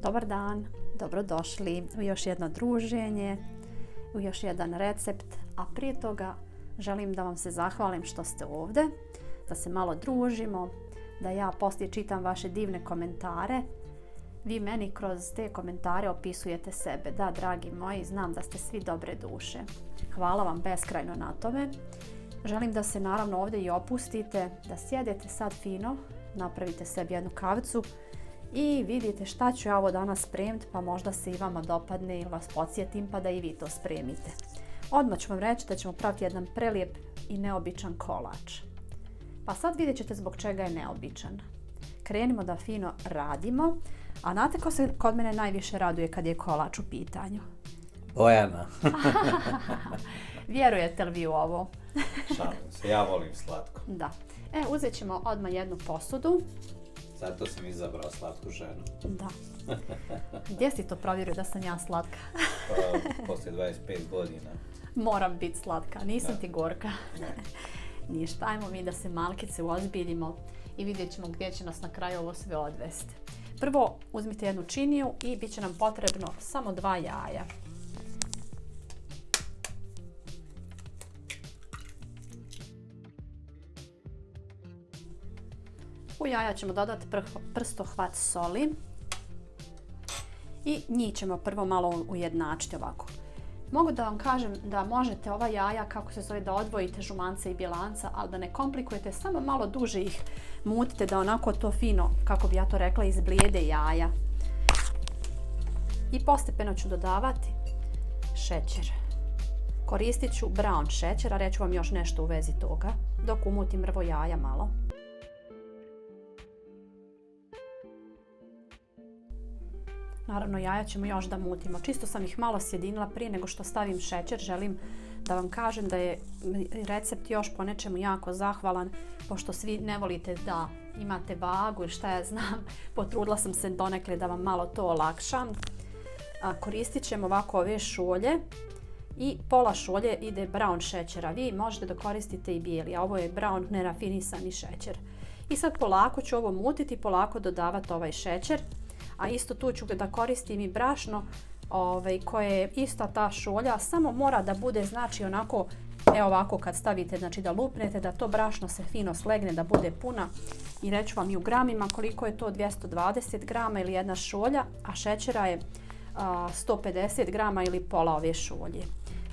Dobar dan, dobrodošli u još jedno druženje, u još jedan recept, a prije toga želim da vam se zahvalim što ste ovdje, da se malo družimo, da ja poslije čitam vaše divne komentare. Vi meni kroz te komentare opisujete sebe. Da, dragi moji, znam da ste svi dobre duše. Hvala vam beskrajno na tome. Želim da se naravno ovdje i opustite, da sjedete sad fino, napravite sebi jednu kavicu i vidite šta ću ja ovo danas spremiti, pa možda se i vama dopadne ili vas podsjetim pa da i vi to spremite. Odmah ću vam reći da ćemo praviti jedan prelijep i neobičan kolač. Pa sad vidjet ćete zbog čega je neobičan. Krenimo da fino radimo, a znate ko se kod mene najviše raduje kad je kolač u pitanju? Bojana. Vjerujete li vi u ovo? Šalim se, ja volim slatko. Da. Uzet ćemo odmah jednu posudu. Zato sam izabrao slatku ženu. Da. Gdje si to provjerio da sam ja slatka? Poslije 25 godina. Moram biti slatka, nisam ti gorka. Ne. Ništa, ajmo mi da se malkice uozbiljimo i vidjet ćemo gdje će nas na kraju ovo sve odvesti. Prvo uzmite jednu činiju i bit će nam potrebno samo 2 jaja. U jaja ćemo dodati prstohvat soli i njih ćemo prvo malo ujednačiti ovako. Mogu da vam kažem da možete ova jaja, kako se zove, da odvojite žumanca i bjelanca, ali da ne komplikujete, samo malo duže ih mutite da onako to fino, kako bi ja to rekla, izblijede jaja. I postepeno ću dodavati šećer. Koristit ću brown šećer, a reću vam još nešto u vezi toga, dok umutim prvo jaja malo. Naravno, jaja ćemo još da mutimo. Čisto sam ih malo sjedinila prije nego što stavim šećer. Želim da vam kažem da je recept još po nečemu jako zahvalan, pošto svi ne volite da imate vagu ili šta ja znam. Potrudila sam se donekle da vam malo to olakšam. Koristit ćemo ovako ove šolje i pola šolje ide brown šećera. Vi možete da koristite i bijeli, a ovo je brown nerafinisani šećer. I sad polako ću ovo mutiti, polako dodavati ovaj šećer. A isto tu ću da koristim i brašno koje je ista ta šolja, samo mora da bude znači onako, evo ovako kad stavite, znači da lupnete, da to brašno se fino slegne, da bude puna. I reću vam i u gramima koliko je to, 220 grama ili jedna šolja, a šećera je 150 grama ili pola ove šolje.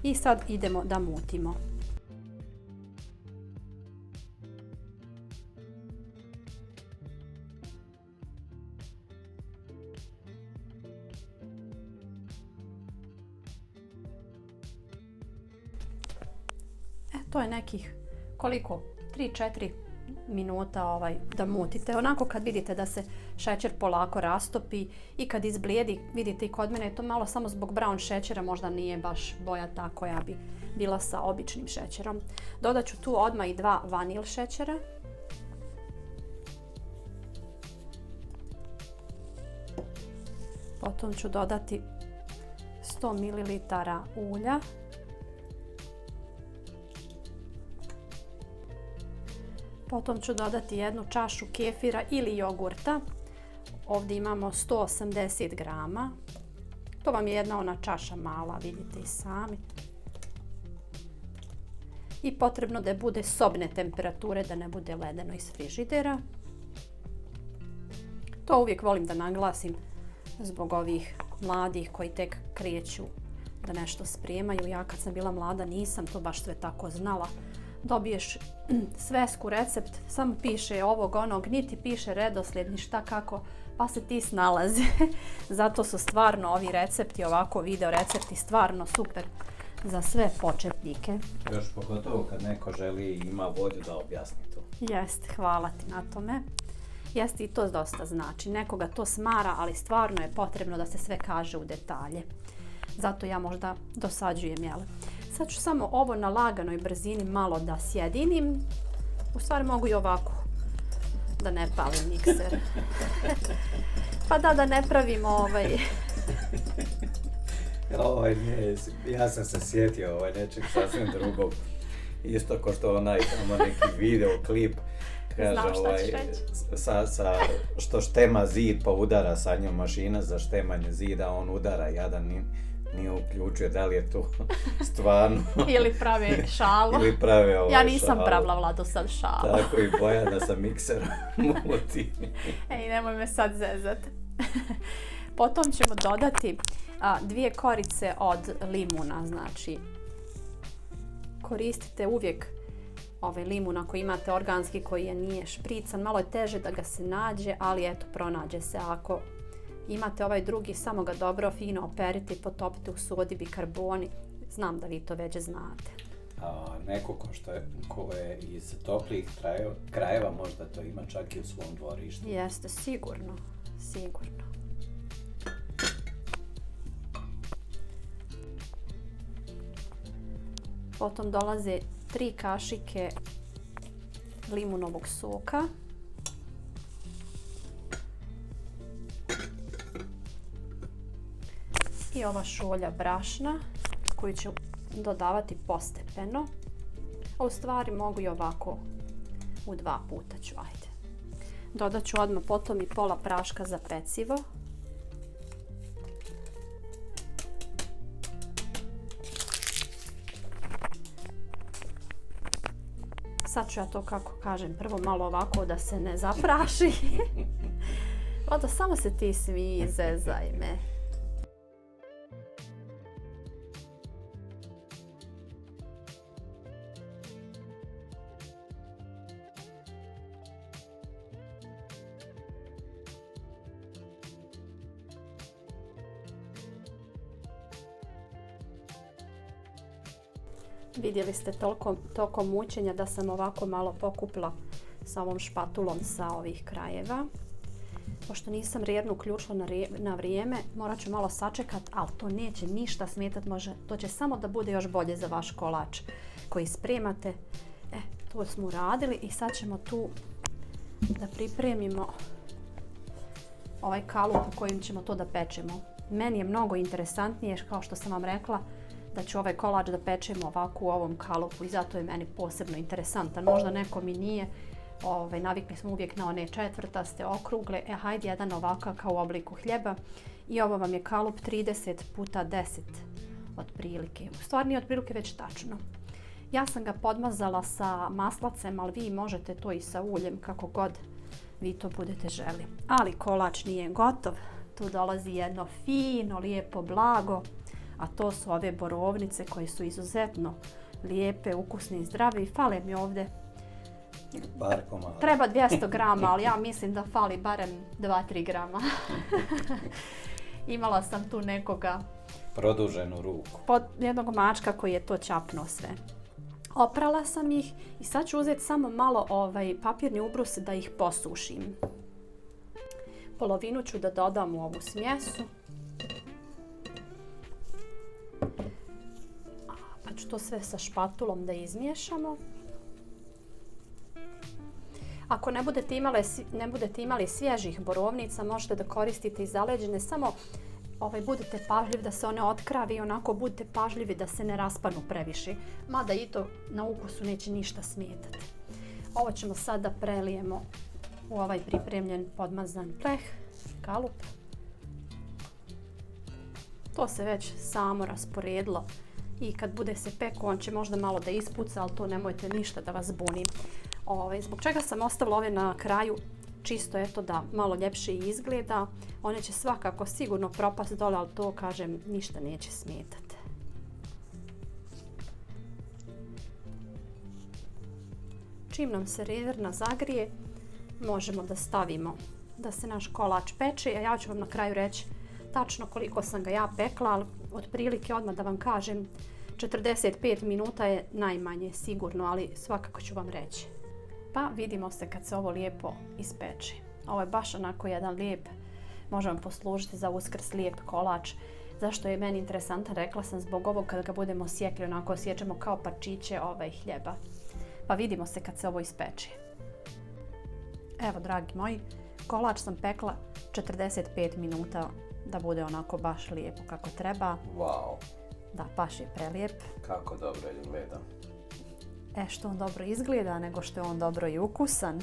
I sad idemo da mutimo. To je nekih, koliko? 3-4 minuta da mutite. Onako kad vidite da se šećer polako rastopi i kad izblijedi, vidite i kod mene je to malo samo zbog brown šećera, možda nije baš boja ta koja bi bila sa običnim šećerom. Dodat ću tu odmah i 2 vanil šećera. Potom ću dodati 100 ml ulja. Potom ću dodati jednu čašu kefira ili jogurta. Ovdje imamo 180 grama. To vam je jedna ona čaša mala, vidite i sami. I potrebno da bude sobne temperature, da ne bude ledeno iz frižidera. To uvijek volim da naglasim zbog ovih mladih koji tek kreću da nešto spremaju. Ja kad sam bila mlada nisam to baš sve tako znala. Dobiješ svesku recept, samo piše ovog onog, niti piše redoslijed, ni šta kako, pa se ti snalazi. Zato su stvarno ovi recepti, ovako video recepti, stvarno super za sve početnike. Još pogotovo kad neko želi i ima volju da objasni to. Jeste, hvala ti na tome. Jeste, i to dosta znači. Nekoga to smara, ali stvarno je potrebno da se sve kaže u detalje. Zato ja možda dosađujem, jel? Sad ću samo ovo na laganoj brzini malo da sjedinim. U stvari mogu i ovako, da ne palim mikser. Pa da ne pravim Ja sam se sjetio nečeg sasvim drugog. Isto kao što onaj tamo neki video klip Kaže, Znam šta ćeš reći. što štema zid pa udara sa njom mašina za štemanje zida, on udara, jadan nije uključio, da li je to stvarno Ili prave šalu. ili prave Ja nisam šalu. pravila, Vlado, sad šalu. Tako i Bojana sa mikserom muti. Ej, nemoj me sad zezat. Potom ćemo dodati 2 korice od limuna, znači koristite uvijek ovaj limun ako imate organski koji nije šprican, malo je teže da ga se nađe, ali eto, pronađe se. Ako imate ovaj drugi, samo ga dobro fino operite i potopite u sodi bikarboni. Znam da vi to već znate. Neko ko je iz toplijih krajeva možda to ima čak i u svom dvorištu. Jeste, sigurno. Potom dolaze 3 kašike limunovog soka. I ova šolja brašna koju ću dodavati postepeno. A u stvari mogu i ovako u 2 puta ću, ajde. Dodat ću odmah potom i pola praška za pecivo. Sad ću ja to, kako kažem, prvo malo ovako da se ne zapraši. Vlado, samo se ti smij, zezaj me. Vidjeli ste tokom mućenja da sam ovako malo pokupila sa ovom špatulom sa ovih krajeva. Pošto nisam rjernu uključila na vrijeme, morat ću malo sačekati, ali to neće ništa smetati, to će samo da bude još bolje za vaš kolač koji spremate. To smo uradili i sad ćemo tu da pripremimo ovaj kalup u kojim ćemo to da pečemo. Meni je mnogo interesantnije, kao što sam vam rekla, da ću ovaj kolač da pečemo ovako u ovom kalupu i zato je meni posebno interesantan. Možda nekom i nije, navikli smo uvijek na one četvrtaste, okrugle, hajde jedan ovakav kao u obliku hljeba. I ovo vam je kalup 30 puta 10 otprilike. U stvari nije otprilike već tačno. Ja sam ga podmazala sa maslacem, ali vi možete to i sa uljem, kako god vi to budete želi. Ali kolač nije gotov. Tu dolazi jedno fino, lijepo blago. A to su ove borovnice koje su izuzetno lijepe, ukusne i zdrave i fale mi ovdje. Treba 200 grama, ali ja mislim da fali barem 2-3 grama. Imala sam tu nekoga produženu ruku. Jednog mačka koji je to čapnuo sve. Oprala sam ih i sad ću uzeti samo malo papirni ubrus da ih posušim. Polovinu ću da dodam u ovu smjesu. Pa ću to sve sa špatulom da izmiješamo. Ako ne budete imali svježih borovnica, možete da koristite i zaleđene, samo budite pažljivi da se one otkravi i onako budite pažljivi da se ne raspanu previše. Mada i to na ukusu neće ništa smetati. Ovo ćemo sad da prelijemo u ovaj pripremljen podmazan pleh, kalup. To se već samo rasporedilo i kad bude se peko on će možda malo da ispuca, ali to nemojte ništa da vas buni. Zbog čega sam ostavila ove na kraju, čisto eto da malo ljepše izgleda. One će svakako sigurno propasti dole, ali to, kažem, ništa neće smetati. Čim nam se rerna zagrije, možemo da stavimo da se naš kolač peče, a ja ću vam na kraju reći tačno koliko sam ga ja pekla, ali otprilike odmah da vam kažem 45 minuta je najmanje sigurno, ali svakako ću vam reći. Pa vidimo se kad se ovo lijepo ispeče. Ovo je baš onako jedan lijep, može vam poslužiti za Uskrs lijep kolač. Zašto je meni interesantan, rekla sam zbog ovog kada ga budemo sjekli, onako osjećamo kao parčiće hljeba. Pa vidimo se kad se ovo ispeče. Evo, dragi moji, kolač sam pekla 45 minuta da bude onako baš lijepo kako treba. Wow. Da, baš je prelijep. Kako dobro izgleda. Što on dobro izgleda, nego što je on dobro i ukusan.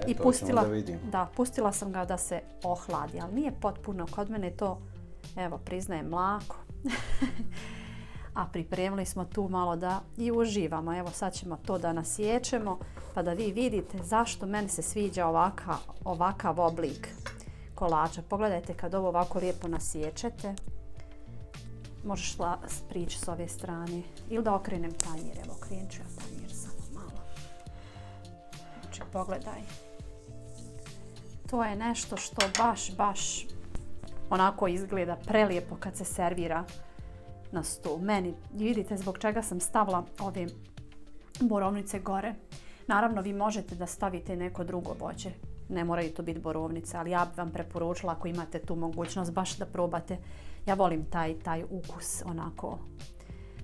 I to ćemo da vidimo. pustila sam ga da se ohladi, ali nije potpuno. Kod mene je to, evo, priznajem, mlako. A pripremili smo tu malo da i uživamo. Evo sad ćemo to da nasiječemo pa da vi vidite zašto meni se sviđa ovakav oblik kolača. Pogledajte kad ovo ovako lijepo nasiječete. Možeš prići s ove strane ili da okrenem tanjir. Evo, okrenut ću ja tanjir samo malo. Znači, pogledaj. To je nešto što baš onako izgleda prelijepo kad se servira na stol. Meni, vidite zbog čega sam stavila ove borovnice gore. Naravno, vi možete da stavite neko drugo voće. Ne moraju to biti borovnice, ali ja bih vam preporučila ako imate tu mogućnost baš da probate. Ja volim taj ukus onako.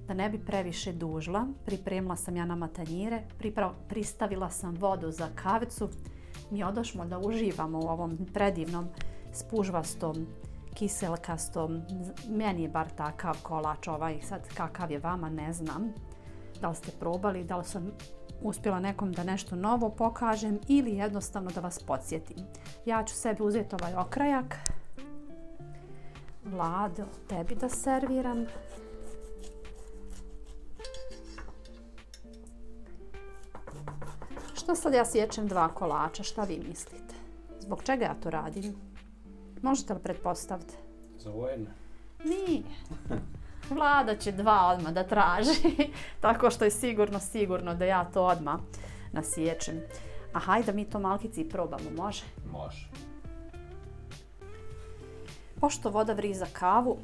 Da ne bi previše dužila, pripremila sam ja nama tanjire, pristavila sam vodu za kavicu. Mi odošmo da uživamo u ovom predivnom spužvastom, kiselkastom, meni je bar takav kolač ovaj, sad kakav je vama ne znam. Da li ste probali, da li sam uspjela nekom da nešto novo pokažem ili jednostavno da vas podsjetim. Ja ću sebi uzeti ovaj okrajak. Vlado, tebi da serviram. Što sad ja sječem 2 kolača, šta vi mislite? Zbog čega ja to radim? Možete li pretpostaviti? Za vojne? Nije. Vlada će 2 odmah da traži. Tako što je sigurno da ja to odmah nasiječem. A hajde mi to malkice i probamo, može? Može. Pošto voda vriza kavu,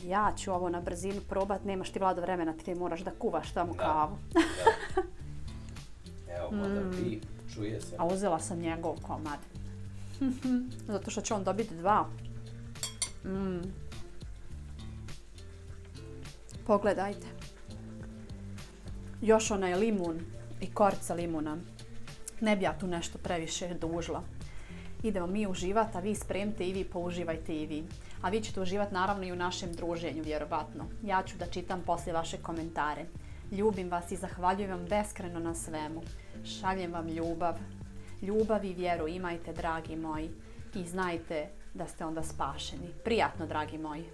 ja ću ovo na brzinu probat. Nemaš ti, Vlado, vremena, ti moraš da kuvaš tamo kavu. Da. Evo, voda vri, čuje se. A uzela sam njegov komad. Zato što će on dobiti 2. Pogledajte. Još onaj limun i korca limuna. Ne bi ja tu nešto previše dužila. Idemo mi uživati, a vi spremite i vi použivajte i vi. A vi ćete uživati naravno i u našem druženju, vjerovatno. Ja ću da čitam poslije vaše komentare. Ljubim vas i zahvaljujem vam beskreno na svemu. Šaljem vam ljubav. Ljubav i vjeru imajte, dragi moji. I znajte da ste onda spašeni. Prijatno, dragi moji.